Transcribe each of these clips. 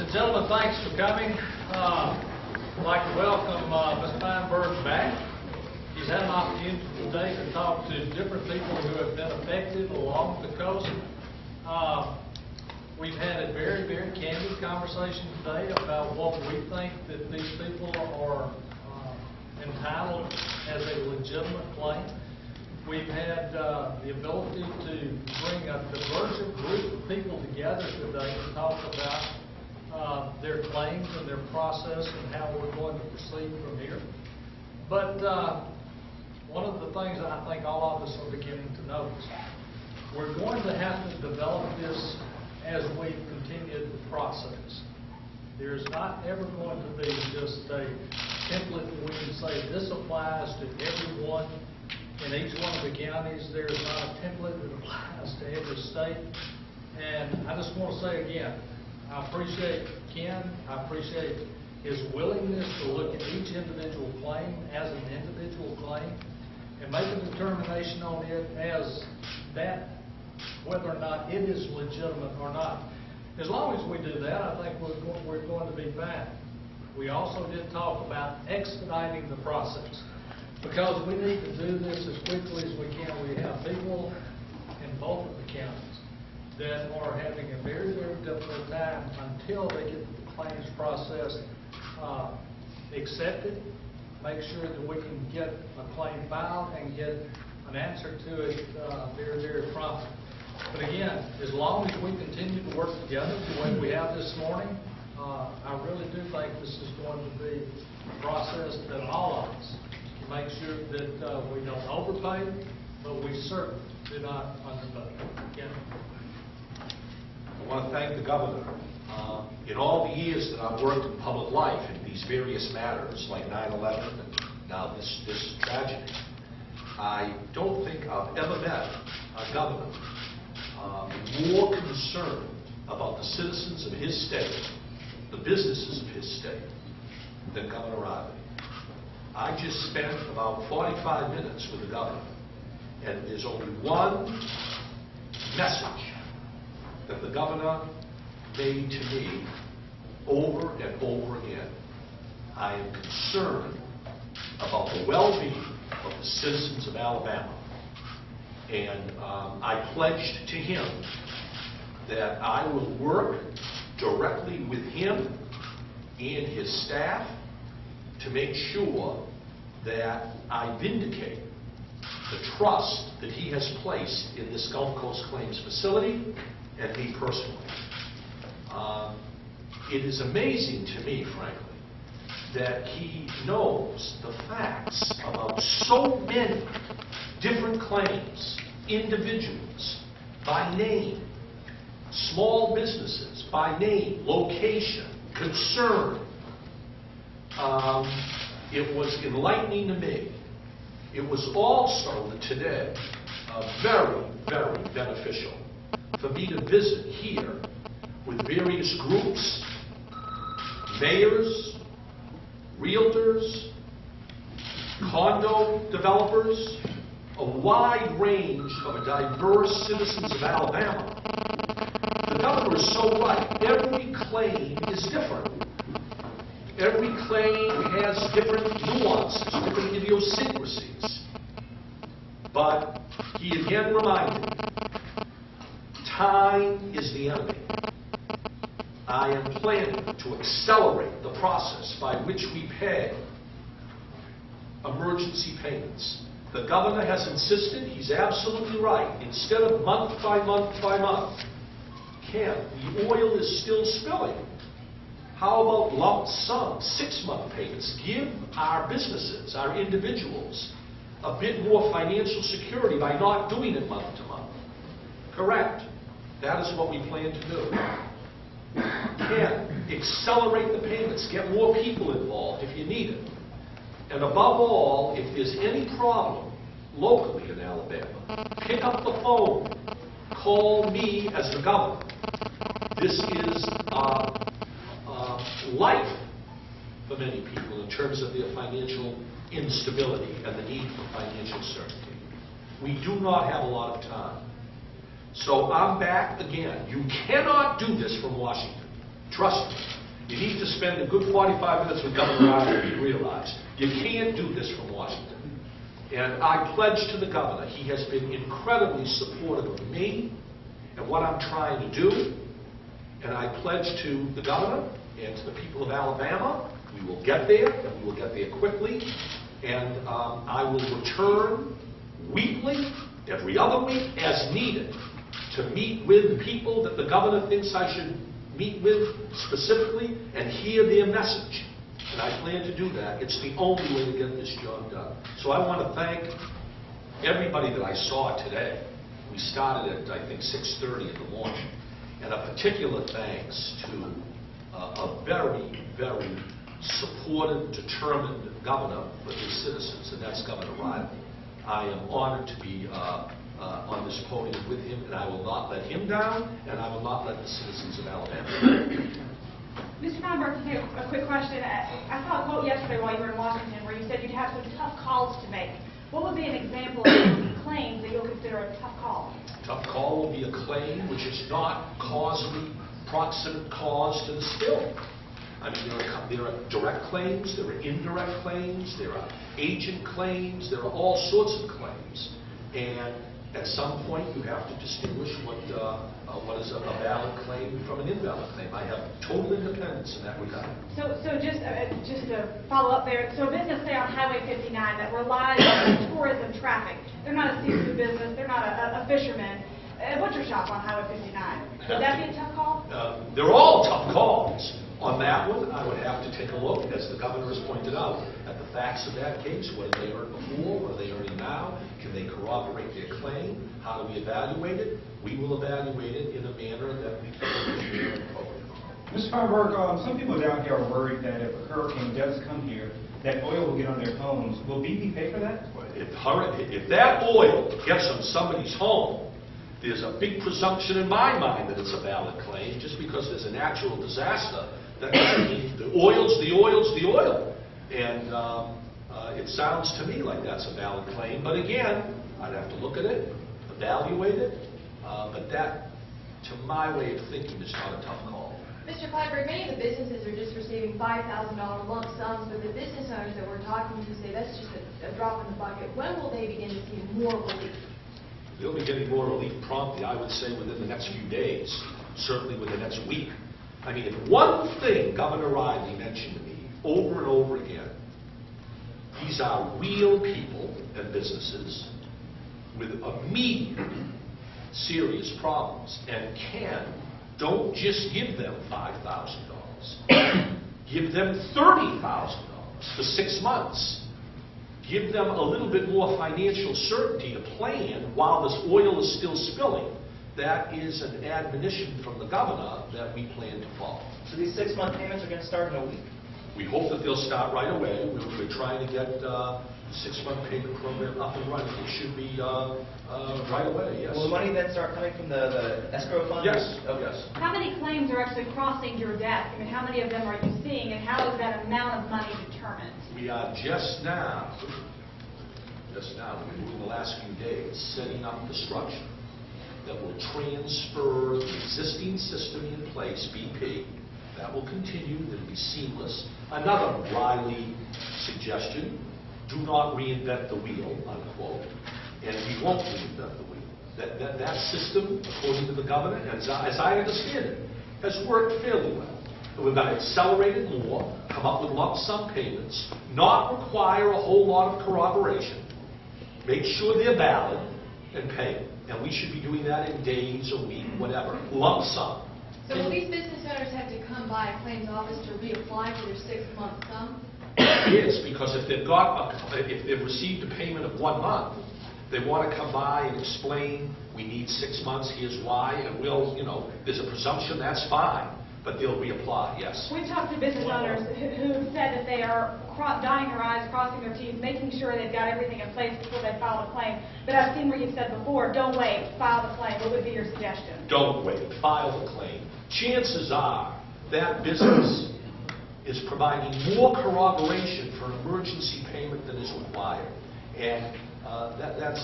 and gentlemen, thanks for coming. I'd like to welcome Mr. Feinberg back. He's had an opportunity today to talk to different people who have been affected along the coast. We've had a very, very candid conversation today about what we think that these people are entitled as a legitimate claim. We've had the ability to bring a diverse group of people together today to talk about their claims and their process and how we're going to proceed from here. But one of the things that I think all of us are beginning to notice, we're going to have to develop this as we continue the process. There's not ever going to be just a template that we can say this applies to everyone in each one of the counties. There's not a template that applies to every state. And I just want to say again, I appreciate Ken. I appreciate his willingness to look at each individual claim as an individual claim and make a determination on it as that, whether or not it is legitimate or not. As long as we do that, I think we're going to be fine. We also did talk about expediting the process, because we need to do this as quickly as we can. We have people in both of the counties that are having a very, very difficult time until they get the claims process accepted, make sure that we can get a claim filed and get an answer to it very, very promptly. But again, as long as we continue to work together the way we have this morning, I really do think this is going to be a process that all of us make sure that we don't overpay, but we certainly do not underpay. Again. I want to thank the governor. In all the years that I've worked in public life in these various matters, like 9/11 and now this tragedy, I don't think I've ever met a governor more concerned about the citizens of his state, the businesses of his state, than Governor Riley. I just spent about 45 minutes with the governor, and there's only one message that the governor made to me over and over again. I am concerned about the well-being of the citizens of Alabama. And I pledged to him that I will work directly with him and his staff to make sure that I vindicate the trust that he has placed in this Gulf Coast Claims facility and me personally. It is amazing to me, frankly, that he knows the facts about so many different claims, individuals, by name, small businesses, by name, location, concern. It was enlightening to me. It was also today very, very beneficial for me to visit here with various groups, mayors, realtors, condo developers, a wide range of diverse citizens of Alabama. The governor is so right. Every claim is different. Every claim has different nuances, different idiosyncrasies. But he again reminded me, time is the enemy. I am planning to accelerate the process by which we pay emergency payments. The governor has insisted, he's absolutely right, instead of month by month by month. Ken, the oil is still spilling. How about lump sum, 6-month payments? Give our businesses, our individuals, a bit more financial security by not doing it month to month. Correct. That is what we plan to do. Ken, accelerate the payments, get more people involved if you need it. And above all, if there's any problem locally in Alabama, pick up the phone, call me as the governor. This is life for many people in terms of their financial instability and the need for financial certainty. We do not have a lot of time. So I'm back again. You cannot do this from Washington. Trust me. You need to spend a good 45 minutes with Governor Riley to realize you can't do this from Washington. And I pledge to the governor, he has been incredibly supportive of me and what I'm trying to do. And I pledge to the governor and to the people of Alabama, we will get there, and we will get there quickly. And I will return weekly, every other week, as needed, to meet with people that the governor thinks I should meet with specifically and hear their message. And I plan to do that. It's the only way to get this job done. So I want to thank everybody that I saw today. We started at, I think, 6:30 in the morning. And a particular thanks to a very, very supportive, determined governor for his citizens, and that's Governor Riley. I am honored to be on this podium with him, and I will not let him down, and I will not let the citizens of Alabama down. Mr. Feinberg, a quick question. I saw a quote yesterday while you were in Washington where you said you'd have some tough calls to make. What would be an example of claims that you'll consider a tough call? Tough call will be a claim which is not causally proximate cause to the spill. I mean, there are direct claims, there are indirect claims, there are agent claims, there are all sorts of claims. And at some point, you have to distinguish what is a valid claim from an invalid claim. I have total independence in that regard. So just to follow up there, so a business, say, on Highway 59 that relies on tourism traffic, they're not a seafood business, they're not a fisherman, a butcher shop on Highway 59. Would that be a tough call? They're all tough calls. On that one, I would have to take a look, as the governor has pointed out, at the facts of that case. What did they earn before? What are they earning now? Can they corroborate their claim? How do we evaluate it? We will evaluate it in a manner that we think is fair and appropriate. Mr. Feinberg, some people down here are worried that if a hurricane does come here, that oil will get on their homes. Will BP pay for that? If that oil gets on somebody's home, there's a big presumption in my mind that it's a valid claim. Just because there's a natural disaster, that doesn't mean the oil's the oil. And it sounds to me like that's a valid claim. But again, I'd have to look at it, evaluate it. But that, to my way of thinking, is not a tough call. Mr. Feinberg, many of the businesses are just receiving $5,000 lump sums, but the business owners that we're talking to say that's just a drop in the bucket. When will they begin to see more relief? They'll be getting more relief promptly, I would say, within the next few days, certainly within the next week. I mean, if one thing Governor Riley mentioned to me over and over again, these are real people and businesses with immediate serious problems. And don't just give them $5,000. Give them $30,000 for 6 months. Give them a little bit more financial certainty to plan while this oil is still spilling. That is an admonition from the governor that we plan to follow. So these 6-month payments are going to start in a week? We hope that they'll start right away. We're trying to get the 6-month payment program up and running. It should be right away, yes. Will the money then start coming from the escrow fund? Yes. Okay. Yes. How many claims are actually crossing your desk? I mean, how many of them are you seeing, and how is that amount of money determined? We are just now, in the last few days, setting up the structure that will transfer the existing system in place, BP. That will continue. It'll be seamless. Another Riley suggestion, do not reinvent the wheel, unquote. And we won't reinvent the wheel. That system, according to the governor, as I understand it, has worked fairly well. We're going to accelerate it more, come up with lump sum payments, not require a whole lot of corroboration, make sure they're valid, and pay them. And we should be doing that in days, a week, whatever. Lump sum. So will these business owners have to come by a claims office to reapply for their 6-month sum? Yes, because if they've received a payment of 1 month, they want to come by and explain, we need 6 months, here's why, and there's a presumption, that's fine. But they'll reapply, yes. We've talked to business owners who said that they are dotting their I's, crossing their T's, making sure they've got everything in place before they file a claim. But I've seen where you've said before, don't wait, file the claim. What would be your suggestion? Don't wait, file the claim. Chances are that business is providing more corroboration for an emergency payment than is required. And that's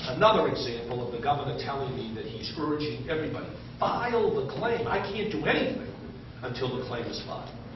another example of the governor telling me that he's urging everybody, file the claim. I can't do anything until the claim is filed.